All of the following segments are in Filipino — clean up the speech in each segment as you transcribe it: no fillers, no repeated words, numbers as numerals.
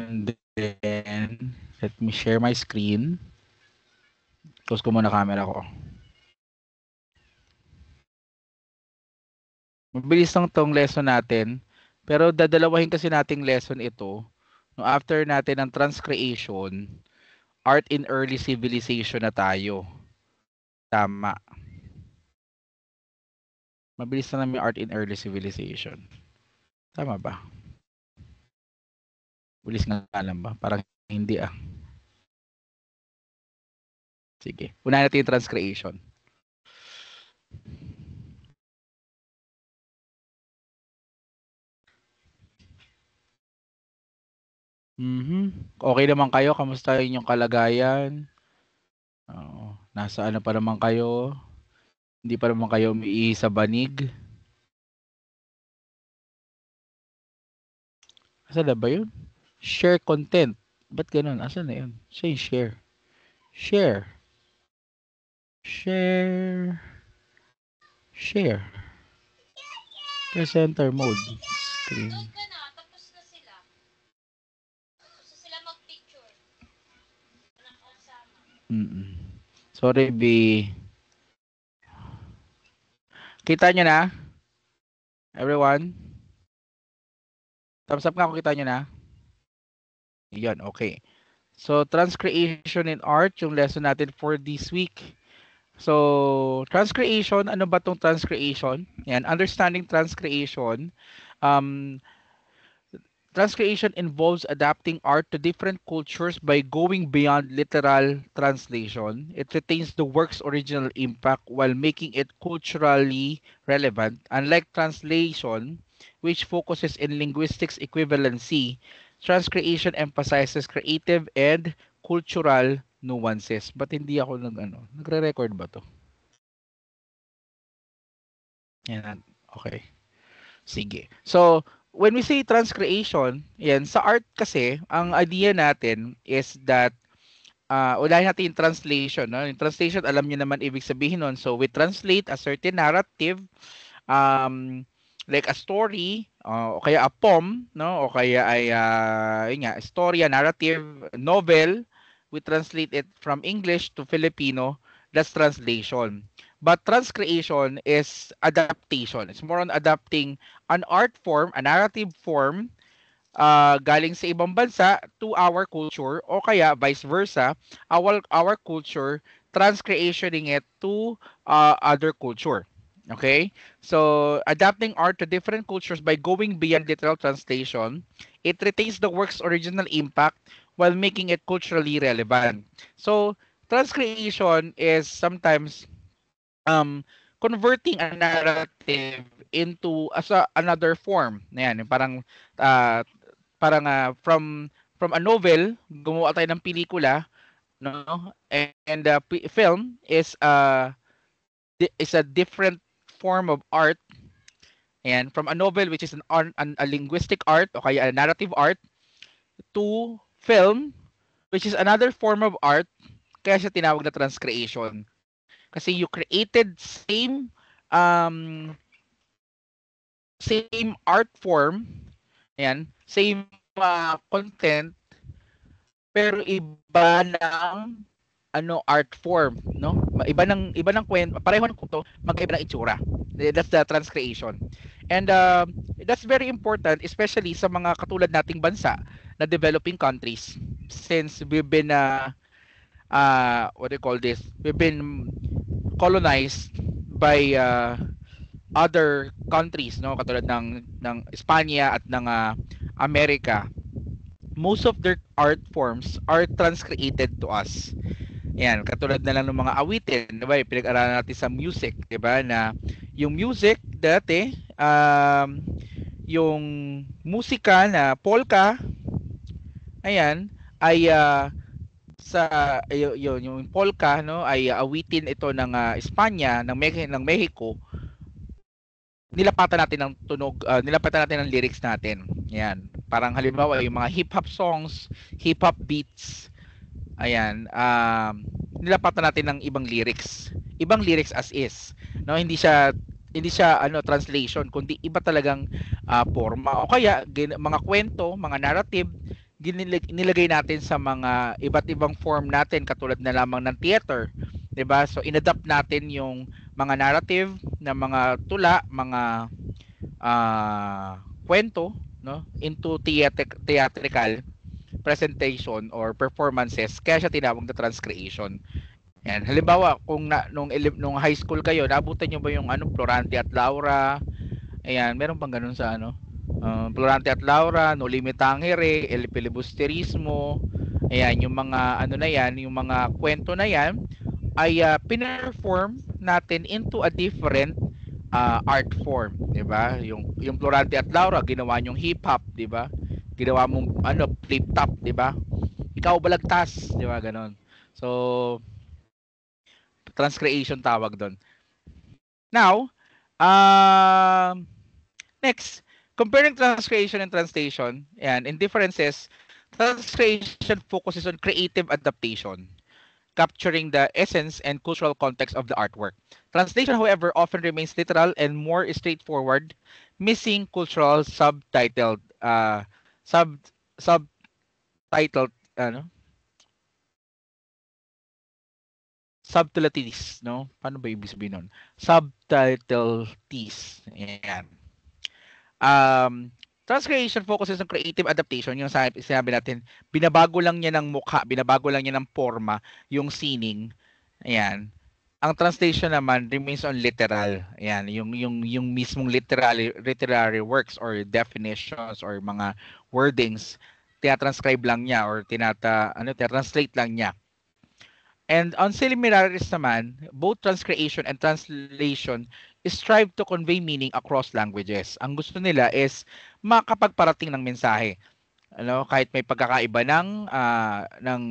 And then, let me share my screen. Close ko muna camera ko. Mabilis lang tong lesson natin. Pero dadalawahin kasi nating lesson ito. No, after natin ng transcreation, art in early civilization na tayo. Tama. Mabilis na namin art in early civilization. Tama ba? Bilis nga lang ba? Parang hindi ah. Sige. Unahin natin yung transcreation. Okay naman kayo? Kamusta yung kalagayan? Nasa ano pa naman kayo? Hindi pa naman kayo umiihi sa banig? Asan na ba yun? Share content. Ba't ganun? Asan na yun? Siya yung share. Share. Share. Share. Presenter mode. Screen. Sorry, B. Kita nyo na? Everyone? Thumbs up nga kung kita nyo na. Yan, okay. So, transcreation in art, yung lesson natin for this week. So, transcreation, ano ba tong transcreation? Yan, understanding transcreation. Transcreation involves adapting art to different cultures by going beyond literal translation. It retains the work's original impact while making it culturally relevant. Unlike translation, which focuses in linguistics equivalency, transcreation emphasizes creative and cultural nuances. But hindi ako nagre-record ba to? Yan, okay. Sige. So, when we say transcreation, yan, sa art kasi, ang idea natin is that, unahin natin yung translation. No? Yung translation, alam niyo naman ibig sabihin nun. So, we translate a certain narrative, like a story, o kaya a poem, no? O kaya ay, yun nga, story, a narrative, novel, we translate it from English to Filipino, that's translation. But transcreation is adaptation. It's more on adapting an art form, a narrative form, galing sa ibang bansa to our culture o kaya vice versa, our culture transcreationing it to other culture. Okay? So, adapting art to different cultures by going beyond literal translation, it retains the work's original impact while making it culturally relevant. So, transcreation is sometimes converting a narrative into another form. Yan, parang uh, from a novel, gumawa tayo ng pelikula, no? And film is a different form of art. And from a novel which is a linguistic art o kaya a narrative art to film which is another form of art, kaya siya tinawag na transcreation. Kasi you created um same art form, ayan, same content, pero iba ng art form, no? Iba ng kwento, pareho ng kwento, magkaiba ng itsura. That's the transcreation. And that's very important, especially sa mga katulad nating bansa na developing countries, since we've been what do you call this? We've been colonized by other countries, no, katulad ng Espanya at ng Amerika. Most of their art forms are transcreated to us. Yan, katulad na lang ng mga awitin, 'di ba? Pinag-aralan natin sa music, 'di ba? Na yung music dati, yung musika na polka, ayan, ay yung polka, no, ay awitin ito ng Espanya, ng Mexico. Nilapatan natin ng tunog, nilapatan natin ng lyrics natin. Yan. Parang halimbawa yung mga hip-hop songs, hip-hop beats, ayan, nilapatan natin ng ibang lyrics. Ibang lyrics as is. No, hindi siya translation, kundi iba talagang forma. O kaya mga kwento, mga narrative nilagay natin sa mga iba't ibang form natin katulad na lamang ng theater, 'di ba? So inadapt natin yung mga narrative na mga tula, mga kwento, no, into theatrical presentation or performances, kaya siya tinawag na transcreation. Yan. Halimbawa, kung nung high school kayo, naabutan niyo ba yung Florante at Laura? Ayan, meron bang ganun sa Florante at Laura, No Limit Tangere, El Filibusterismo. Ayan, yung mga na yan, yung mga kwento na yan ay pinerform natin into a different art form, 'di ba? Yung Florante at Laura, ginawa nyong hip hop, 'di ba? Ginawa mong flip top, 'di ba? Ikaw balagtas, 'di ba, ganon. So, transcreation tawag doon. Now, next, comparing transcreation and translation, and in differences, transcreation focuses on creative adaptation, capturing the essence and cultural context of the artwork. Translation, however, often remains literal and more straightforward, missing cultural subtitled subtleties, no? Paano ba ibig sabihin nun? Subtleties. Ayan. Transcreation focuses on creative adaptation. Yung sinabi natin, binabago lang niya ng mukha, binabago lang niya ng forma, yung scening. Ayan. Ang translation naman remains on literal. Ayan, yung mismong literary works or definitions or mga wordings, tina-transcribe lang niya or translate lang niya. And on similarities naman, both transcreation and translation strive to convey meaning across languages. Ang gusto nila is makapagparating ng mensahe, kahit may pagkakaiba ng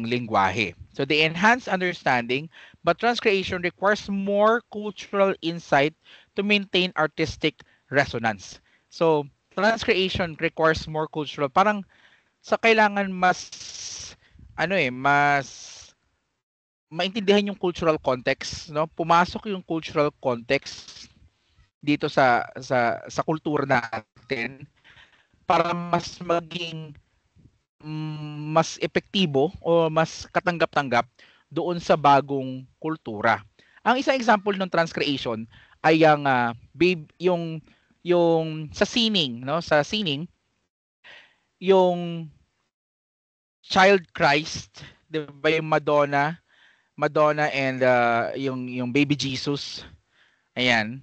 lengguwahe. So they enhance understanding, but transcreation requires more cultural insight to maintain artistic resonance. So transcreation requires more cultural, parang sa kailangan mas mas maintindihan yung cultural context, no? Pumasok yung cultural context dito sa kultura natin para mas maging mas epektibo o mas katanggap-tanggap doon sa bagong kultura. Ang isang example ng transcreation ay yung sa singing, no? Sa singing, yung Child Christ, 'di ba, yung Madonna and yung baby Jesus. Ayan.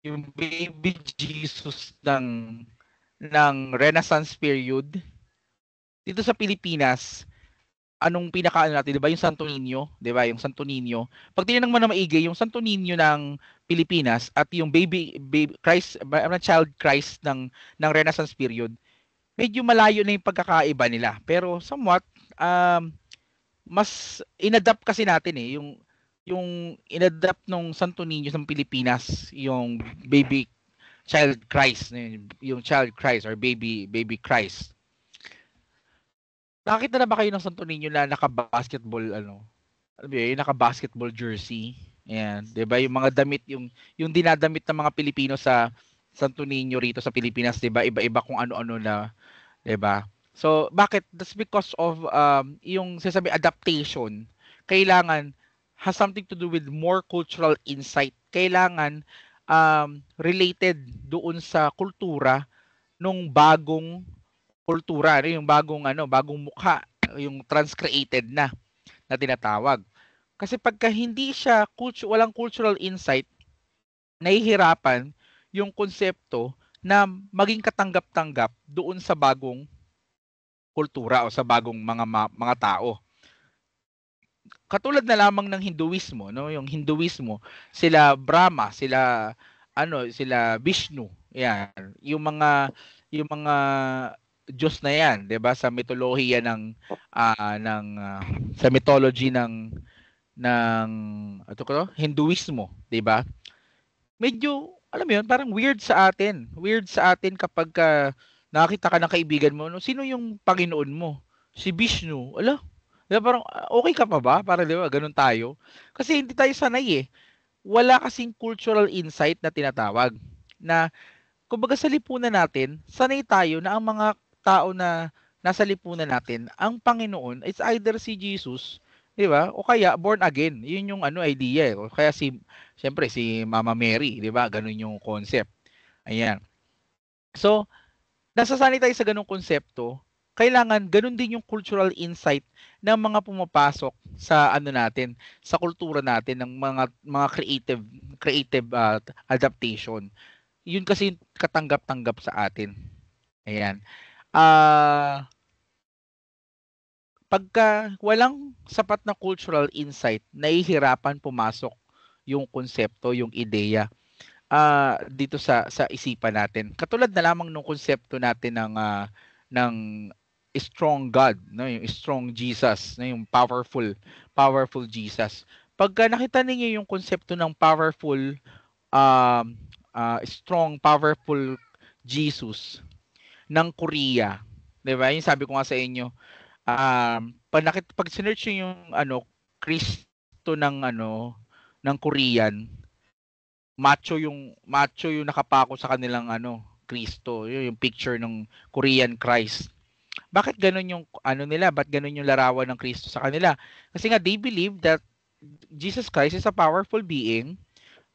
Yung baby Jesus ng Renaissance period. Dito sa Pilipinas, anong natin, 'di ba, yung Santo Niño, 'di ba? Yung Santo Niño. Pag tinignan mo na maigi, yung Santo Niño ng Pilipinas at yung baby Christ, child Christ ng Renaissance period, medyo malayo na yung pagkakaiba nila. Pero somewhat mas inadapt kasi natin yung inadapt nung Santo Niño ng Pilipinas, yung baby child Christ, yung child Christ or baby Christ. Nakita na ba kayo ng Santo Niño na naka-basketball naka-basketball jersey? Ayan, 'di ba? Yung mga damit, yung dinadamit ng mga Pilipino sa Santo Niño rito sa Pilipinas, 'di ba? Iba-iba kung ano-ano na, 'di ba? So, bakit? That's because of yung sinasabi adaptation. Kailangan has something to do with more cultural insight. Kailangan related doon sa kultura nung bagong kultura, yung bagong mukha, yung transcreated na tinatawag. Kasi pagka hindi siya walang cultural insight, nahihirapan yung konsepto na maging katanggap-tanggap doon sa bagong kultura o sa bagong mga tao. Katulad na lamang ng Hinduismo, no? Yung Hinduismo, sila Brahma, sila Vishnu, yan. Yung mga Diyos na yan, 'di ba? Sa mitolohiya sa mythology ng Hinduismo, 'di ba? Medyo alam mo 'yun, parang weird sa atin. Weird sa atin kapag nakakita ka ng kaibigan mo, no, sino yung Panginoon mo? Si Vishnu. Ala, diba, parang okay ka pa ba? Para 'di ba, ganun tayo. Kasi hindi tayo sanay eh. Wala kasing cultural insight na tinatawag. Na kumbaga sa lipunan natin, sanay tayo na ang mga tao na nasa lipunan natin, ang Panginoon is either si Jesus, 'di ba? O kaya born again. 'Yun yung idea eh. O kaya siyempre si Mama Mary, 'di ba? Ganun yung concept. Ayan. So, nasasanay tayo sa ganung konsepto. Kailangan ganun din yung cultural insight ng mga pumapasok sa natin, sa kultura natin ng mga creative adaptation. Yun kasi katanggap-tanggap sa atin. Ayan. Ah, pagka walang sapat na cultural insight, nahihirapan pumasok yung konsepto, yung ideya dito sa isipan natin. Katulad na lamang nung konsepto natin ng strong God, no, yung strong Jesus, no, yung powerful Jesus. Pagka nakita niyo yung konsepto ng um, strong, powerful Jesus ng Korea, 'di ba? Yung sabi ko nga sa inyo, pag sinearch niyo yung Kristo ng Korean, macho yung nakapako sa kanilang Kristo, yung picture ng Korean Christ. Bakit ganun yung nila? Bakit ganun yung larawan ng Kristo sa kanila? Kasi nga they believe that Jesus Christ is a powerful being,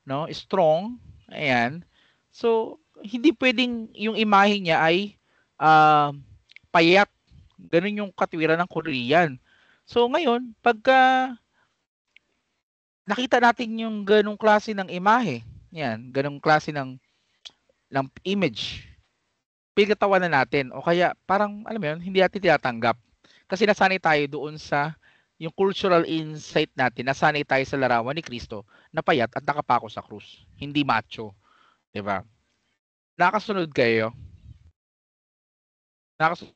no? Strong. Ayan. So, hindi pwedeng yung imahe niya ay uh, payat. Ganun yung katwiran ng Korean. So, ngayon, pagka nakita natin yung ganung klase ng imahe, yan, ganung klase ng image, pinagtatawanan natin o kaya parang alam mo yun, hindi natin tinatanggap. Kasi nasanay tayo doon sa yung cultural insight natin, nasanay tayo sa larawan ni Kristo na payat at nakapako sa krus, hindi macho, 'di ba? Nakasunod kayo? Nakasunod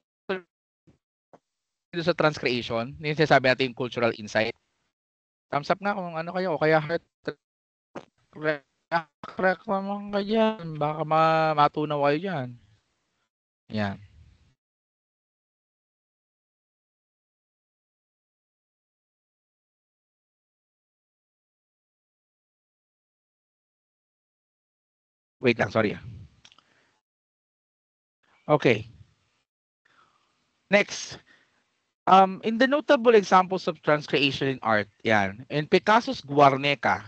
sa transcreation, yung sinasabi natin yung cultural insight. Thumbs up nga kung ano kayo o kaya heart crack naman ka dyan. Baka matunaw kayo dyan. Yan. Wait lang, sorry. Okay. Next. In the notable examples of transcreation in art, yan. In Picasso's Guernica,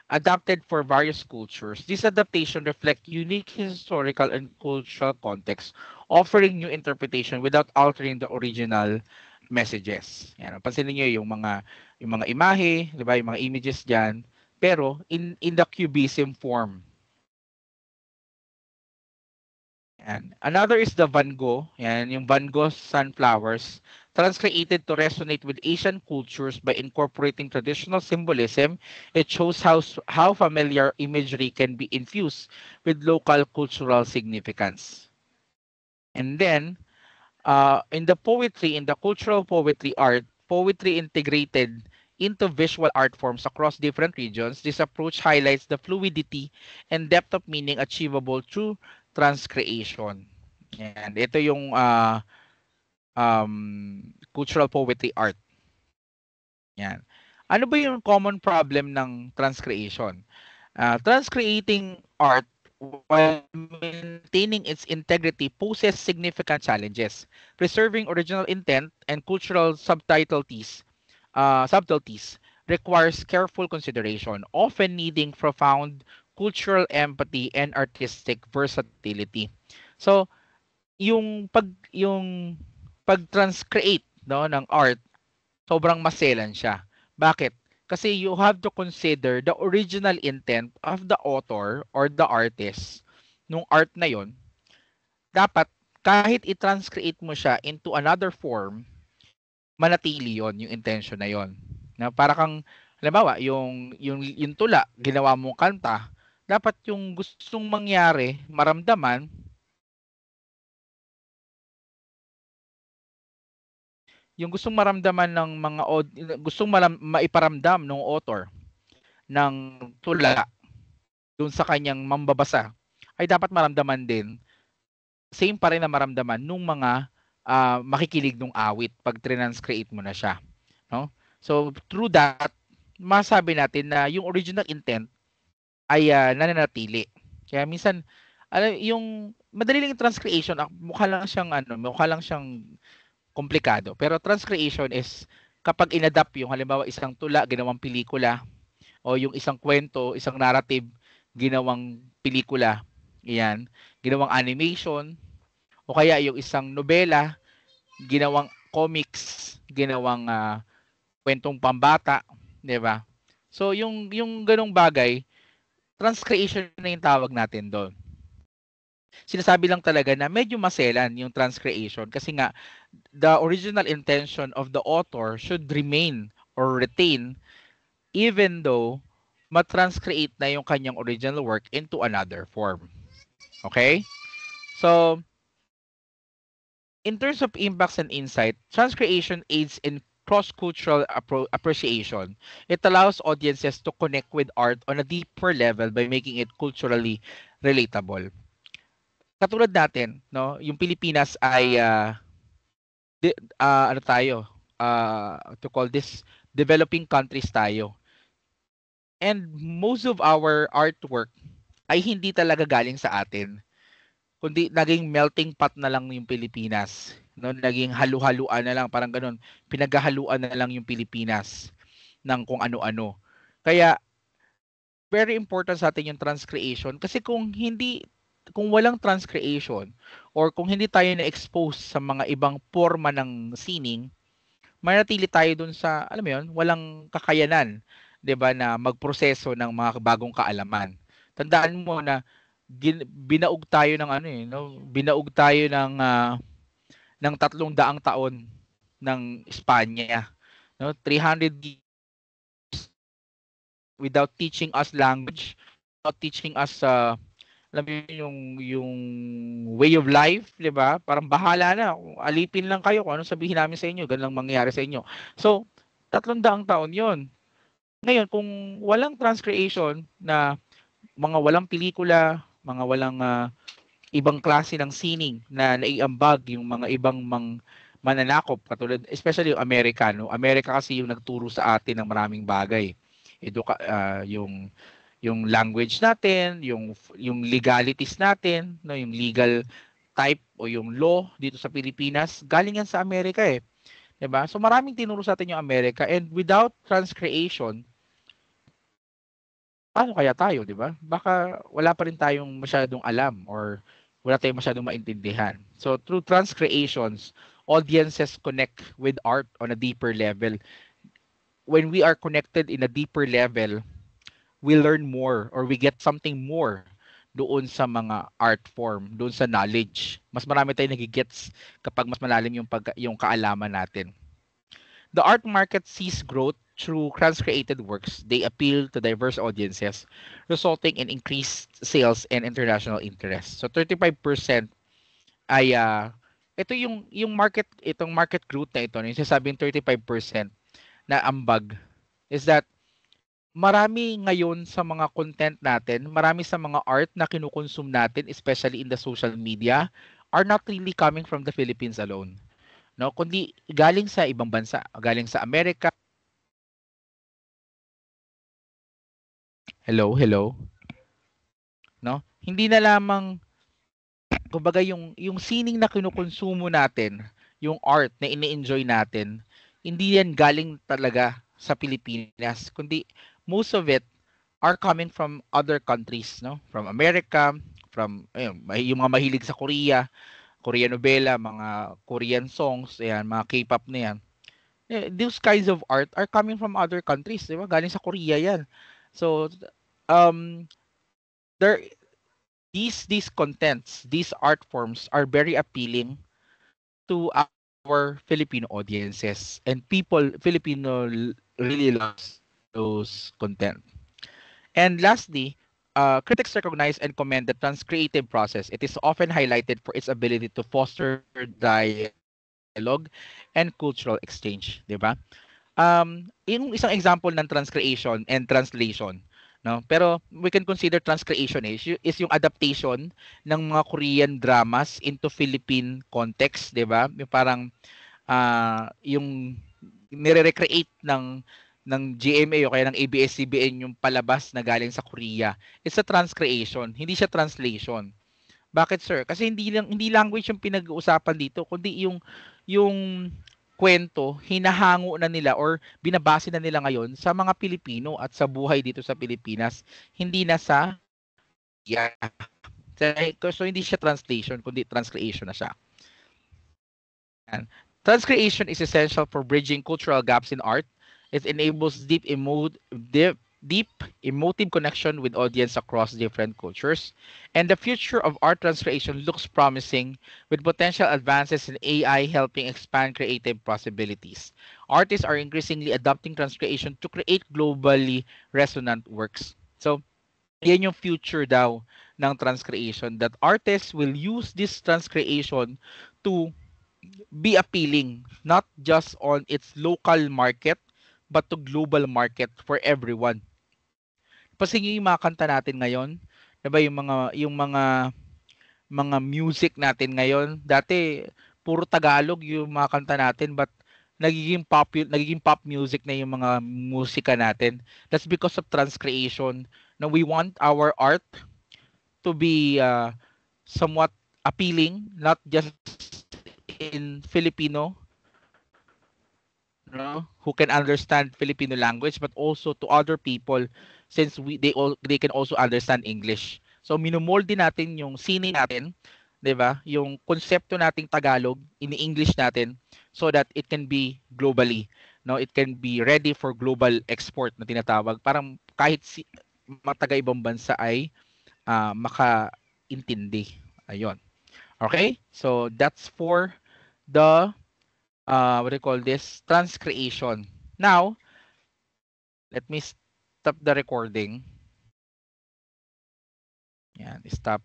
adapted for various cultures, this adaptation reflects unique historical and cultural context, offering new interpretation without altering the original messages. Yan, pansinin niyo yung mga imahe, 'di ba, yung mga images diyan, pero in the cubism form. Yan. Another is the Van Gogh. Yan, yung Van Gogh's Sunflowers, transcreated to resonate with Asian cultures by incorporating traditional symbolism. It shows how familiar imagery can be infused with local cultural significance. And then, in the cultural poetry art, poetry integrated into visual art forms across different regions. This approach highlights the fluidity and depth of meaning achievable through transcreation. And ito yung cultural poetry art. Yan. Ano ba yung common problem ng transcreation? Transcreating art while maintaining its integrity poses significant challenges. Preserving original intent and cultural subtleties requires careful consideration, often needing profound cultural empathy and artistic versatility. So, yung pag-transcreate ng art, sobrang maselan siya. Bakit? Kasi you have to consider the original intent of the author or the artist nung art na yon. Dapat kahit i-transcreate mo siya into another form, manatili yon yung intention na yon. Na para kang halimbawa, yung tula, ginawa mong kanta, dapat yung gustong mangyari, maramdaman, yung gustong maramdaman ng gustong maiparamdam ng author ng tula dun sa kanyang mambabasa ay dapat maramdaman din, same pa rin na maramdaman nung mga makikinig nung awit pag transcreate mo na siya, no? So through that, masabi natin na yung original intent ay nananatili. Kaya minsan madali lang yung transcreation. Mukha lang siyang komplikado. Pero transcreation is kapag inadapt yung halimbawa isang tula ginawang pelikula o yung isang kwento, isang narrative ginawang pelikula. Iyan, ginawang animation o kaya yung isang nobela ginawang comics, ginawang kwentong pambata, 'di ba? So yung ganong bagay, transcreation na yung tawag natin doon. Sinasabi lang talaga na medyo maselan yung transcreation kasi nga the original intention of the author should remain or retain even though matranscreate na yung kanyang original work into another form. Okay? So, in terms of impacts and insight, transcreation aids in cross-cultural appreciation. It allows audiences to connect with art on a deeper level by making it culturally relatable. Katulad natin, no, yung Pilipinas ay ano tayo, to call this developing countries tayo. And most of our artwork ay hindi talaga galing sa atin, kundi naging melting pot na lang yung Pilipinas. No, naging halu-haluan na lang, parang ganun. Pinaghahaluan na lang yung Pilipinas ng kung ano-ano. Kaya very important sa atin yung transcreation kasi kung walang transcreation or kung hindi tayo na-expose sa mga ibang forma ng sining, manatili tayo dun sa, alam mo yun, walang kakayanan, 'di ba, na magproseso ng mga bagong kaalaman. Tandaan mo na binaog tayo ng ano eh, no? Binaog tayo ng 300 taon ng Espanya, no? 300 years without teaching us language, without teaching us alam mo yung way of life, 'di ba? Parang bahala na, alipin lang kayo kung anong sabihin namin sa inyo, ganun lang mangyayari sa inyo. So, 300 taon 'yon. Ngayon, kung walang transcreation na mga walang pelikula, mga walang ibang klase ng sining na naiambag yung mga ibang mananakop katulad especially yung Amerikano. Amerika kasi yung nagturo sa atin ng maraming bagay. Yung language natin, yung legalities natin, no, yung legal type o yung law dito sa Pilipinas, galing yan sa Amerika eh. 'Di ba? So maraming tinuro sa atin yung Amerika and without transcreation, paano kaya tayo, 'di ba? Baka wala pa rin tayong masyadong alam or wala tayong masyadong maintindihan. So through transcreations, audiences connect with art on a deeper level. When we are connected in a deeper level, we learn more or we get something more doon sa mga art form, doon sa knowledge. Mas marami tayong nagigets kapag mas malalim yung kaalaman natin. The art market sees growth through trans-created works. They appeal to diverse audiences, resulting in increased sales and international interest. So 35% ay itong market growth na ito, yung sasabing 35% na ambag is that marami ngayon sa mga content natin, marami sa mga art na kinukonsume natin, especially in the social media, are not really coming from the Philippines alone. No, kundi galing sa ibang bansa, galing sa Amerika. Hello. No? Hindi na lamang kumbaga yung sining na kinukonsumo natin, yung art na ini-enjoy natin, hindi yan galing talaga sa Pilipinas, kundi most of it are coming from other countries, no? From America, from yung mga mahilig sa Korea, Korean novela, mga Korean songs, ayan, mga K-pop na yan. Those kinds of art are coming from other countries, di ba? Galing sa Korea yan. So, um, there, these contents, these art forms are very appealing to our Filipino audiences and Filipino really loves those content. And lastly, critics recognize and commend the transcreative process. It is often highlighted for its ability to foster dialogue and cultural exchange, di ba? Yung isang example ng transcreation and translation, no? Pero we can consider transcreation is yung adaptation ng mga Korean dramas into Philippine context, 'di ba? Yung parang yung nire-recreate ng GMA o kaya ng ABS-CBN yung palabas na galing sa Korea. It's a transcreation, hindi siya translation. Bakit sir? Kasi hindi language yung pinag-uusapan dito, kundi yung kwento hinahango na nila or binabase na nila ngayon sa mga Pilipino at sa buhay dito sa Pilipinas, hindi na sa yeah. So hindi siya translation kundi transcreation na siya. And transcreation is essential for bridging cultural gaps in art. It enables deep emotive connection with audience across different cultures. And the future of art transcreation looks promising with potential advances in AI helping expand creative possibilities. Artists are increasingly adopting transcreation to create globally resonant works. So, yan yung future daw ng transcreation, that artists will use this transcreation to be appealing not just on its local market but to global market for everyone. Kasi yung mga kanta natin ngayon, 'di ba yung mga music natin ngayon, dati puro Tagalog yung mga kanta natin but nagiging pop music na yung mga musika natin. That's because of transcreation. Now we want our art to be somewhat appealing, not just in Filipino, no, who can understand Filipino language, but also to other people since they can also understand English. So minomold din natin yung sine natin, 'di ba? Yung konsepto nating Tagalog ini-English natin so that it can be globally, no? It can be ready for global export na tinatawag. Parang kahit mga taga-ibang bansa ay makaintindi. Ayun. Okay? So that's for the what do you call this? Transcreation. Now, let me stop the recording. Yan, stop.